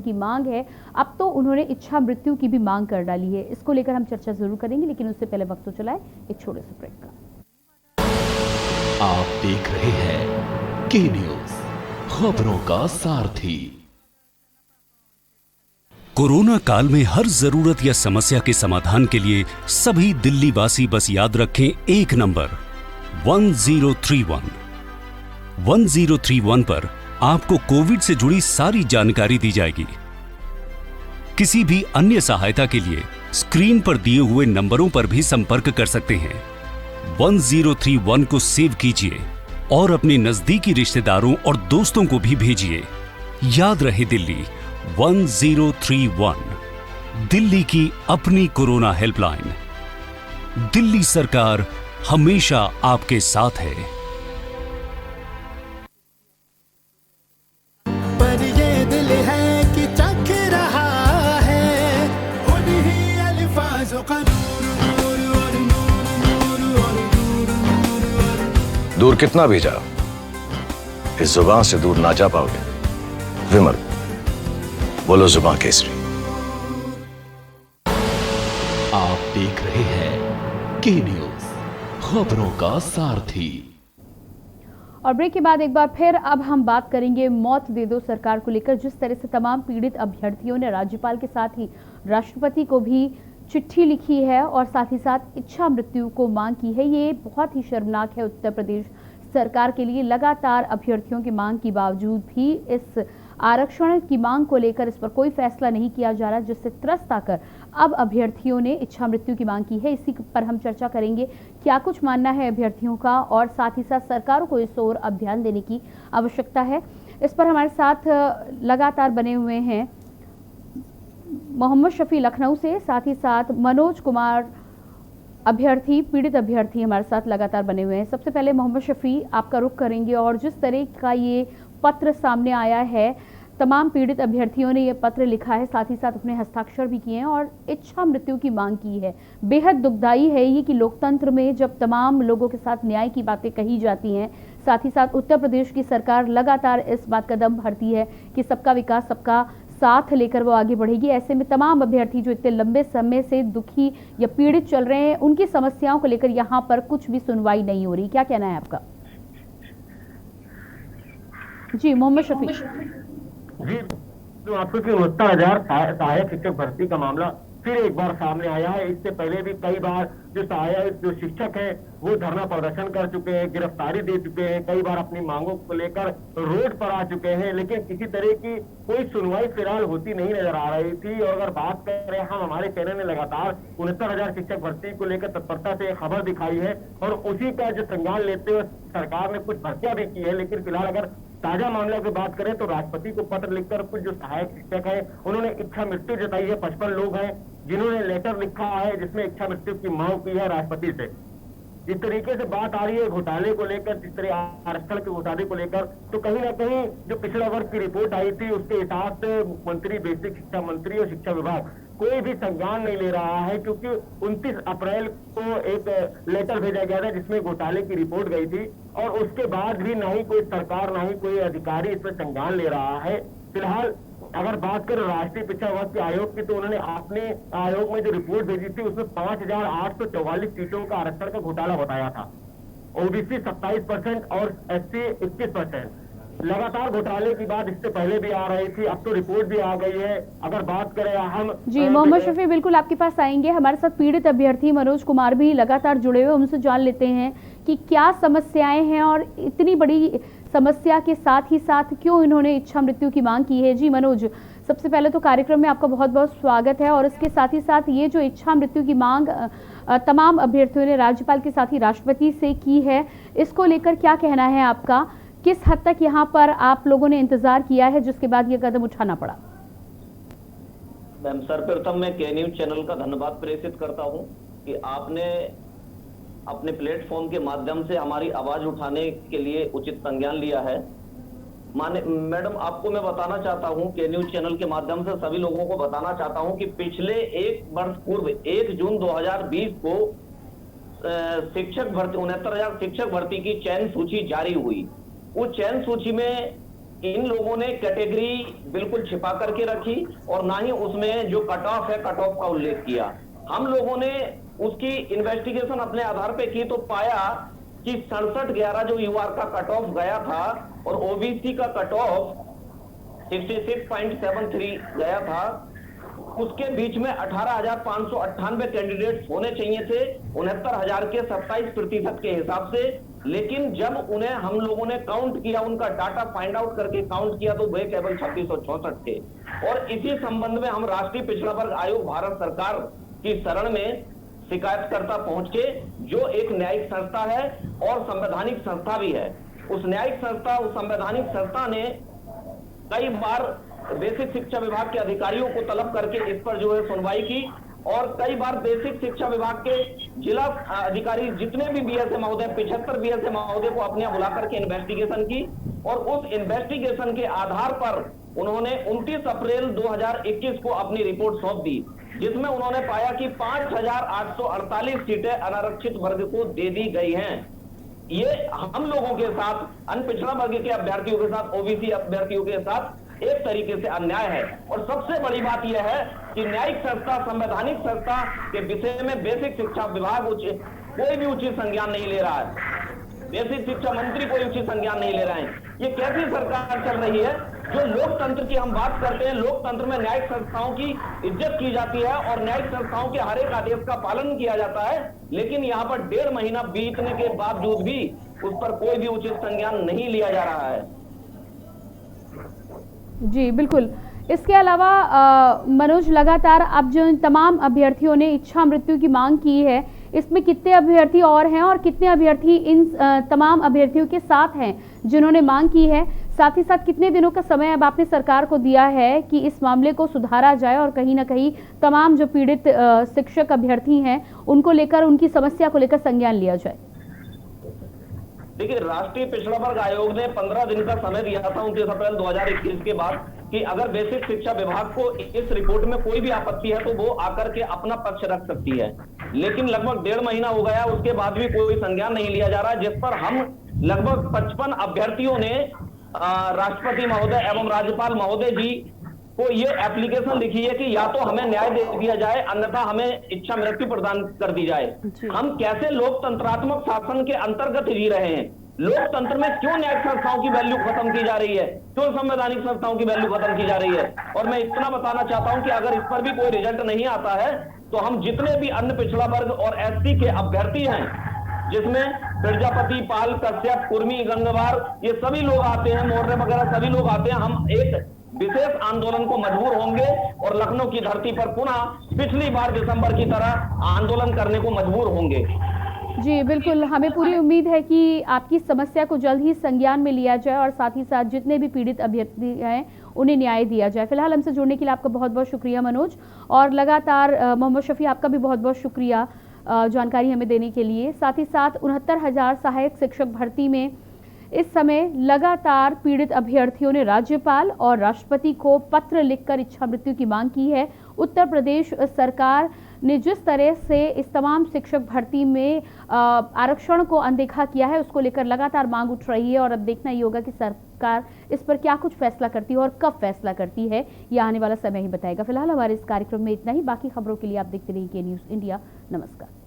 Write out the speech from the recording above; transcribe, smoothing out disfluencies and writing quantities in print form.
उनकी मांग है, अब तो उन्होंने इच्छा मृत्यु की भी मांग कर डाली है। इसको लेकर हम चर्चा जरूर करेंगे, लेकिन उससे पहले वक्त तो चला है एक छोटे से ब्रेक का। आप देख रहे हैं के न्यूज, खबरों का सारथी। कोरोना काल में हर जरूरत या समस्या के समाधान के लिए सभी दिल्ली वासी बस याद रखें एक नंबर 1031। 1031 पर आपको कोविड से जुड़ी सारी जानकारी दी जाएगी। किसी भी अन्य सहायता के लिए स्क्रीन पर दिए हुए नंबरों पर भी संपर्क कर सकते हैं। 1031 को सेव कीजिए और अपने नजदीकी रिश्तेदारों और दोस्तों को भी भेजिए। याद रहे दिल्ली 1031, दिल्ली की अपनी कोरोना हेल्पलाइन। दिल्ली सरकार हमेशा आपके साथ है। पर ये दिल है कि चख रहा है उन्हीं अल्फाजों का दूर कितना भी जाओ, इस जुबान से दूर ना जा पाओगे। विमल, बोलो जुबान केसरी। आप देख रहे हैं के न्यूज, खबरों का सारथी। और ब्रेक के बाद एक बार फिर अब हम बात करेंगे मौत दे दो सरकार को लेकर। जिस तरह से तमाम पीड़ित अभ्यर्थियों ने राज्यपाल के साथ ही राष्ट्रपति को भी चिट्ठी लिखी है और साथ ही साथ इच्छा मृत्यु को मांग की है, ये बहुत ही शर्मनाक है उत्तर प्रदेश सरकार के लिए। लगातार अभ्यर्थियों की मांग के बावजूद भी इस आरक्षण की मांग को लेकर इस पर कोई फैसला नहीं किया जा रहा, जिससे त्रस्त आकर अब अभ्यर्थियों ने इच्छा मृत्यु की मांग की है। इसी पर हम चर्चा करेंगे, क्या कुछ मानना है अभ्यर्थियों का और साथ ही साथ सरकारों को इस ओर अब ध्यान देने की आवश्यकता है। इस पर हमारे साथ लगातार बने हुए हैं मोहम्मद शफी लखनऊ से, साथ ही साथ मनोज कुमार अभ्यर्थी, पीड़ित अभ्यर्थी हमारे साथ लगातार बने हुए हैं। सबसे पहले मोहम्मद शफी, आपका रुख करेंगे और जिस तरह का ये पत्र सामने आया है, तमाम पीड़ित अभ्यर्थियों ने ये पत्र लिखा है, साथ ही साथ अपने हस्ताक्षर भी किए हैं और इच्छा मृत्यु की मांग की है। बेहद दुखदाई है ये कि लोकतंत्र में जब तमाम लोगों के साथ न्याय की बातें कही जाती हैं, साथ ही साथ उत्तर प्रदेश की सरकार लगातार इस बात का दम भरती है कि सबका विकास, सबका साथ लेकर वो आगे बढ़ेगी। ऐसे में तमाम अभ्यर्थी जो इतने लंबे समय से दुखी या पीड़ित चल रहे हैं, उनकी समस्याओं को लेकर यहाँ पर कुछ भी सुनवाई नहीं हो रही। क्या कहना है आपका? जी मोहम्मद शफी जी, तो आपको कि 69,000 सहायक शिक्षक भर्ती का मामला फिर एक बार सामने आया है। इससे पहले भी कई बार जो सहायक जो शिक्षक हैं वो धरना प्रदर्शन कर चुके हैं, गिरफ्तारी दे चुके हैं, कई बार अपनी मांगों को लेकर रोड पर आ चुके हैं, लेकिन किसी तरह की कोई सुनवाई फिलहाल होती नहीं नजर आ रही थी। और अगर बात करें, हम हमारे चैनल ने लगातार 69,000 शिक्षक भर्ती को लेकर तत्परता से खबर दिखाई है और उसी का जो संज्ञान लेते हुए सरकार ने कुछ भर्तियां भी की है। लेकिन फिलहाल अगर ताजा मामले की बात करें तो राष्ट्रपति को पत्र लिखकर कुछ जो सहायक शिक्षक है उन्होंने इच्छा मृत्यु जताई है। 55 लोग हैं जिन्होंने लेटर लिखा है जिसमें इच्छा मृत्यु की मांग की है राष्ट्रपति से। जिस तरीके से बात आ रही है घोटाले को लेकर, जिस तरह आरक्षण के घोटाले को लेकर, तो कहीं ना कहीं जो पिछड़ा वर्ग की रिपोर्ट आई थी उसके हिसाब से मुख्यमंत्री, बेसिक शिक्षा मंत्री और शिक्षा विभाग कोई भी संज्ञान नहीं ले रहा है, क्योंकि 29 अप्रैल को एक लेटर भेजा गया था जिसमें घोटाले की रिपोर्ट गई थी और उसके बाद भी ना ही कोई सरकार, ना ही कोई अधिकारी इस पर संज्ञान ले रहा है। फिलहाल अगर बात करें राष्ट्रीय पिछड़ा वर्ग के आयोग की, तो उन्होंने अपने आयोग में जो रिपोर्ट भेजी थी उसमें 5,844 सीटों का आरक्षण का घोटाला बताया था। ओबीसी 27% और एससी 21%। लगातार घोटाले की बात इससे पहले भी आ रही थी, अब तो रिपोर्ट भी आ गई है। अगर बात करें हम जी मोहम्मद शफी, बिल्कुल आपके पास आएंगे। हमारे साथ पीड़ित अभ्यर्थी मनोज कुमार भी लगातार जुड़े हुए, उनसे जान लेते हैं कि क्या समस्याएं हैं और इतनी बड़ी समस्या के साथ ही साथ क्यों इन्होंने इच्छा मृत्यु की मांग की है। जी मनोज, सबसे पहले तो कार्यक्रम में आपका बहुत बहुत स्वागत है और इसके साथ ही साथ ये जो इच्छा मृत्यु की मांग तमाम अभ्यर्थियों ने राज्यपाल के साथ ही राष्ट्रपति से की है, इसको लेकर क्या कहना है आपका? किस हद तक यहाँ पर आप लोगों ने इंतजार किया है जिसके बाद ये कदम उठाना पड़ा? मैम, सर्वप्रथम मैं के न्यूज चैनल का धन्यवाद प्रेषित करता हूँ कि आपने अपने प्लेटफॉर्म के माध्यम से हमारी आवाज उठाने के लिए उचित संज्ञान लिया है। मैडम, आपको मैं बताना चाहता हूँ, के न्यूज चैनल के माध्यम से सभी लोगों को बताना चाहता हूँ कि पिछले एक वर्ष पूर्व 1 जून 2020 को शिक्षक भर्ती 69,000 शिक्षक भर्ती की चयन सूची जारी हुई। उस चयन सूची में इन लोगों ने कैटेगरी बिल्कुल छिपा करके रखी और ना ही उसमें जो कट ऑफ है कट ऑफ का उल्लेख किया। हम लोगों ने उसकी इन्वेस्टिगेशन अपने आधार पे की तो पाया कि 67-11 जो यूआर का कट ऑफ गया था और ओबीसी का कट ऑफ 66.73 गया था, उसके बीच में 18,598 कैंडिडेट्स होने चाहिए थे 69,000 के 27% के हिसाब से। लेकिन जब उन्हें हम लोगों ने काउंट किया, उनका डाटा फाइंड आउट करके काउंट किया तो वे केवल 3664 थे। और इसी संबंध में हम राष्ट्रीय पिछड़ा वर्ग आयोग भारत सरकार की शरण में शिकायतकर्ता पहुंच के, जो एक न्यायिक संस्था है और संवैधानिक संस्था भी है, उस न्यायिक संस्था, उस संवैधानिक संस्था ने कई बार बेसिक शिक्षा विभाग के अधिकारियों को तलब करके इस पर जो है सुनवाई की और कई बार बेसिक शिक्षा विभाग के जिला अधिकारी जितने भी बीएसए महोदय, 75 बीएसए महोदय को अपने यहाँ बुला करके इन्वेस्टिगेशन की और उस इन्वेस्टिगेशन के आधार पर उन्होंने 29 अप्रैल 2021 को अपनी रिपोर्ट सौंप दी, जिसमें उन्होंने पाया कि 5,848 सीटें अनारक्षित वर्ग को दे दी गई हैं। ये हम लोगों के साथ, अन्य पिछड़ा वर्ग के अभ्यर्थियों के साथ, ओबीसी अभ्यर्थियों के साथ एक तरीके से अन्याय है। और सबसे बड़ी बात यह है कि न्यायिक संस्था, संवैधानिक संस्था के विषय में बेसिक शिक्षा विभाग कोई भी उचित संज्ञान नहीं ले रहा है, बेसिक शिक्षा मंत्री कोई उचित संज्ञान नहीं ले रहे हैं। ये कैसी सरकार चल रही है? जो लोकतंत्र की हम बात करते हैं, लोकतंत्र में न्यायिक संस्थाओं की इज्जत की जाती है और न्यायिक संस्थाओं के हर एक आदेश का पालन किया जाता है, लेकिन यहाँ पर 1.5 महीना बीतने के बावजूद भी उस पर कोई भी उचित संज्ञान नहीं लिया जा रहा है। जी बिल्कुल। इसके अलावा मनोज, लगातार अब जो इन तमाम अभ्यर्थियों ने इच्छा मृत्यु की मांग की है, इसमें कितने अभ्यर्थी और हैं और कितने अभ्यर्थी इन तमाम अभ्यर्थियों के साथ हैं जिन्होंने मांग की है? साथ ही साथ कितने दिनों का समय अब आपने सरकार को दिया है कि इस मामले को सुधारा जाए और कहीं ना कहीं तमाम जो पीड़ित शिक्षक अभ्यर्थी हैं उनको लेकर, उनकी समस्या को लेकर संज्ञान लिया जाए? देखिए, राष्ट्रीय पिछड़ा वर्ग आयोग ने 15 दिन का समय दिया था 29 अप्रैल 2021 के बाद कि अगर बेसिक शिक्षा विभाग को इस रिपोर्ट में कोई भी आपत्ति है तो वो आकर के अपना पक्ष रख सकती है। लेकिन लगभग 1.5 महीना हो गया, उसके बाद भी कोई संज्ञान नहीं लिया जा रहा, जिस पर हम लगभग 55 अभ्यर्थियों ने राष्ट्रपति महोदय एवं राज्यपाल महोदय जी को ये एप्लीकेशन लिखी है कि या तो हमें न्याय दे दिया जाए, अन्यथा हमें इच्छा मृत्यु प्रदान कर दी जाए। हम कैसे लोकतंत्रात्मक शासन के अंतर्गत जी रहे हैं? लोकतंत्र में क्यों न्यायिक संस्थाओं की वैल्यू खत्म की जा रही है? क्यों संवैधानिक संस्थाओं की वैल्यू खत्म की जा रही है? और मैं इतना बताना चाहता हूं कि अगर इस पर भी कोई रिजल्ट नहीं आता है तो हम जितने भी अन्य पिछड़ा वर्ग और एसटी के अभ्यर्थी हैं, जिसमें प्रजापति, पाल, कश्यप, कुर्मी, गंगवार, ये सभी लोग आते हैं, मौर्य वगैरह सभी लोग आते हैं, हम एक विशेष आंदोलन को मजबूर होंगे और लखनऊ की धरती पर पुनः पिछली बार दिसंबर की तरह आंदोलन करने को मजबूर होंगे। जी बिल्कुल, हमें पूरी उम्मीद है कि आपकी समस्या को जल्द ही संज्ञान में लिया जाए और साथ ही साथ जितने भी पीड़ित अभ्यर्थी हैं उन्हें न्याय दिया जाए। फिलहाल हमसे जुड़ने के लिए आपका बहुत बहुत शुक्रिया मनोज, और लगातार मोहम्मद शफी आपका भी बहुत बहुत शुक्रिया जानकारी हमें देने के लिए। साथ ही साथ 69,000 सहायक शिक्षक भर्ती में इस समय लगातार पीड़ित अभ्यर्थियों ने राज्यपाल और राष्ट्रपति को पत्र लिखकर इच्छा मृत्यु की मांग की है। उत्तर प्रदेश सरकार ने जिस तरह से इस तमाम शिक्षक भर्ती में आरक्षण को अनदेखा किया है, उसको लेकर लगातार मांग उठ रही है और अब देखना ये होगा कि सरकार इस पर क्या कुछ फैसला करती है और कब फैसला करती है, ये आने वाला समय ही बताएगा। फिलहाल हमारे इस कार्यक्रम में इतना ही। बाकी खबरों के लिए आप देखते रहिए के न्यूज़ इंडिया। नमस्कार।